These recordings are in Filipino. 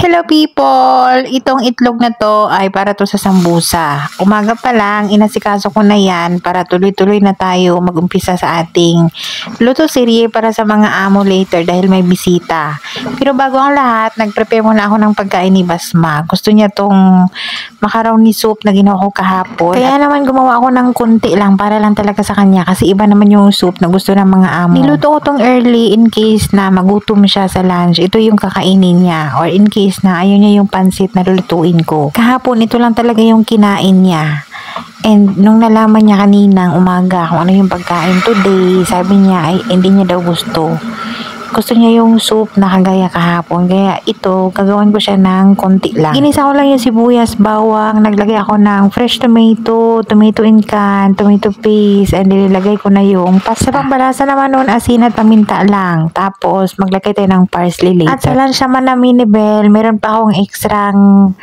Hello people! Itong itlog na to ay para to sa sambusa. Umaga pa lang, inasikaso ko na yan para tuloy-tuloy na tayo mag-umpisa sa ating luto serye para sa mga amo later dahil may bisita. Pero bago ang lahat, nag-prepare muna ako ng pagkain ni Basma. Gusto niya tong macaroni soup na ginawa ko kahapon. Kaya naman gumawa ako ng kunti lang para lang talaga sa kanya kasi iba naman yung soup na gusto ng mga amo. Niluto ko tong early in case na magutom siya sa lunch. Ito yung kakainin niya or in case na ayaw niya yung pansit na lulutuin ko. Kahapon, ito lang talaga yung kinain niya. And nung nalaman niya kaninang umaga kung ano yung pagkain today, sabi niya ay hindi niya daw gusto. Gusto niya yung soup na kagaya kahapon. Kaya ito, gagawan ko siya ng konti lang. Ginisa ko lang yung sibuyas, bawang. Naglagay ako ng fresh tomato, tomato in can, tomato paste, and nilagay ko na yung pasta. Sa pambalasa naman noon, asin at paminta lang. Tapos, maglagay tayo ng parsley later. At sa lunch naman namin ni Bel, meron pa akong extrang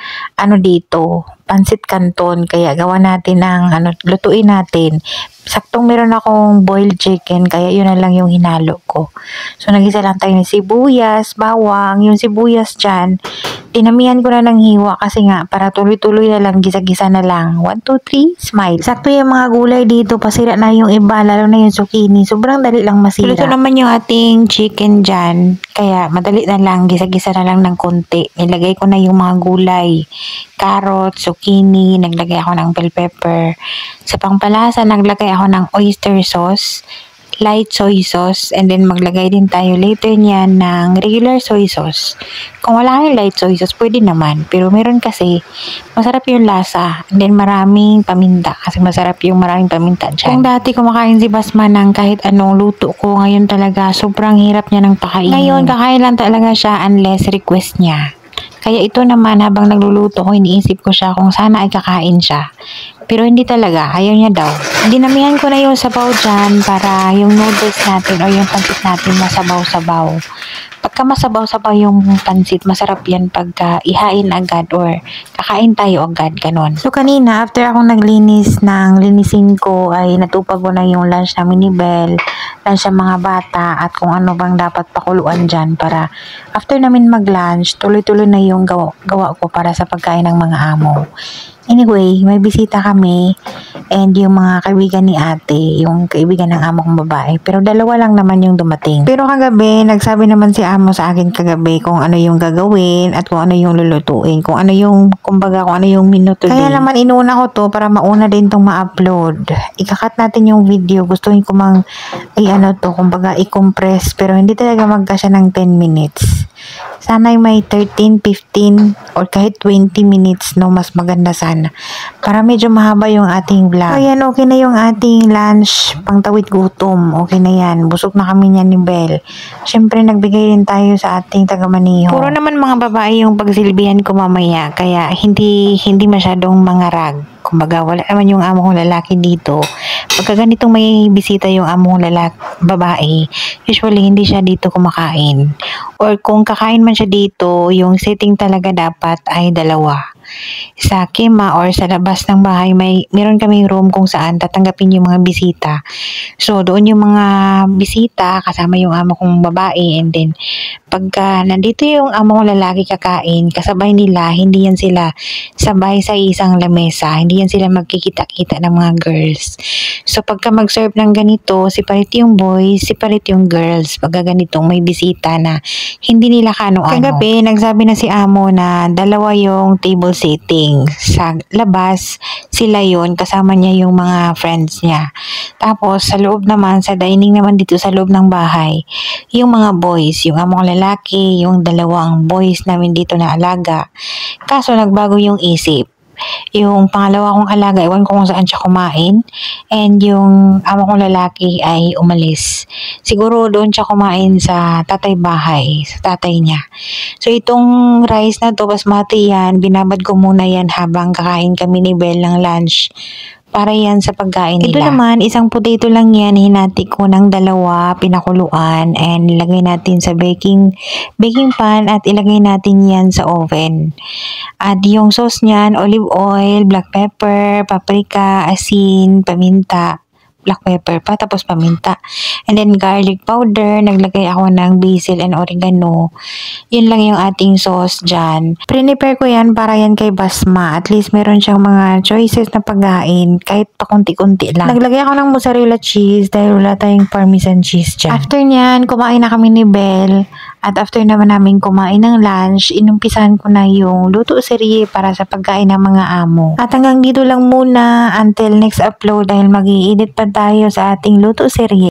dito, pansit canton. Kaya gawa natin ng lutuin natin. Saktong meron akong boiled chicken, kaya yun na lang yung hinalo ko. So, nagisa lang tayo ng sibuyas, bawang. Yung sibuyas dyan, dinamihan ko na ng hiwa kasi nga, para tuloy-tuloy na lang, gisa-gisa na lang. 1, 2, 3, smile. Sakto yung mga gulay dito, pasira na yung iba, lalo na yung zucchini. Sobrang dali lang masira. Ito naman yung ating chicken dyan, kaya madali na lang, gisa-gisa na lang ng konti. Nilagay ko na yung mga gulay, carrot, zucchini, naglagay ako ng bell pepper. Sa pangpalasa, naglagay ako ng oyster sauce, light soy sauce, and then maglagay din tayo later niyan ng regular soy sauce. Kung wala kayong light soy sauce, pwede naman. Pero meron kasi, masarap yung lasa, and then maraming paminta, kasi masarap yung maraming paminta dyan. Kung dati kumakain si Basma ng kahit anong luto ko, ngayon talaga, sobrang hirap niya ng pakainin. Ngayon, kakain lang talaga siya unless request niya. Kaya ito naman, habang nagluluto ko, iniisip ko siya kung sana ay kakain siya. Pero hindi talaga, ayaw niya daw. Dinamihan ko na yung sabaw dyan para yung noodles natin o yung pansit natin masabaw-sabaw. Pagka masabaw-sabaw yung pansit, masarap yan pagka ihain agad or kakain tayo agad, ganon. So kanina, after akong naglinis ng linisin ko, ay natupag ko na yung lunch namin ni Bel, lunch sa mga bata, at kung ano bang dapat pakuluan dyan para after namin mag-lunch, tuloy-tuloy na yung gawa ko para sa pagkain ng mga amo. Anyway, may bisita kami and yung mga kaibigan ni ate, yung kaibigan ng amo kong babae. Pero dalawa lang naman yung dumating. Pero kagabi, nagsabi naman si amo sa akin kagabi kung ano yung gagawin at kung ano yung lulutuin. Kung ano yung, kumbaga, kung ano yung menu today. Kaya naman inuna ko to para mauna din tong ma-upload. Ikakat natin yung video. Gustuhin ko mang, kumbaga, i-compress. Pero hindi talaga magkasya ng 10 minutes. Sana'y may 13, 15, or kahit 20 minutes, no, mas maganda sana. Para medyo mahaba yung ating vlog. So, ayan, okay na yung ating lunch, pangtawid gutom. Okay na yan. Busog na kami niyan ni Bel. Siyempre, nagbigay din tayo sa ating taga-Maniho. Puro naman mga babae yung pagsilbihan ko mamaya, kaya hindi masyadong mangarag. Kumbaga, wala naman yung amo kong lalaki dito. Pagka ganitong may bisita yung amo kong babae, usually hindi siya dito kumakain. Or kung kakain man siya dito, yung setting talaga dapat ay dalawa. Sa kema or sa labas ng bahay, meron kaming room kung saan tatanggapin yung mga bisita. So, doon yung mga bisita, kasama yung amo kong babae, and then, pagka nandito yung amo kong lalaki kakain, kasabay nila, hindi yan sila sabay sa isang lamesa, hindi yan sila magkikita-kita ng mga girls. So, pagka mag-serve ng ganito, separate yung boys, separate yung girls, pagka ganitong may bisita na hindi nila kano-ano. Kagabi, nagsabi na si amo na dalawa yung table setting. Sa labas, sila yon, kasama niya yung mga friends niya. Tapos, sa loob naman, sa dining naman dito sa loob ng bahay, yung mga boys, yung amo kong lalaki, yung dalawang boys namin dito na alaga. Kaso, nagbago yung isip. Yung pangalawa kong alaga, iwan ko kung saan siya kumain, and yung amo kong lalaki ay umalis. Siguro doon siya kumain sa tatay bahay, sa tatay niya. So itong rice na to, basmati yan, binabad ko muna yan habang kakain kami ni Bel ng lunch. Para yan sa pagkain nila. Ito naman, isang potato lang yan, hinati ko ng dalawa, pinakuluan, and ilagay natin sa baking pan at ilagay natin yan sa oven. At yung sauce niyan, olive oil, black pepper, paprika, asin, paminta, black pepper pa, tapos paminta. And then garlic powder, naglagay ako ng basil and oregano. Yun lang yung ating sauce dyan. Prepare ko yan para yan kay Basma. At least meron siyang mga choices na pagkain, kahit pakunti-kunti lang. Naglagay ako ng mozzarella cheese dahil wala tayong parmesan cheese dyan. After nyan, kumain na kami ni Belle. At after naman namin kumain ng lunch, inumpisahan ko na yung luto serye para sa pagkain ng mga amo. At hanggang dito lang muna until next upload dahil mag-i-edit pa tayo sa ating luto serye.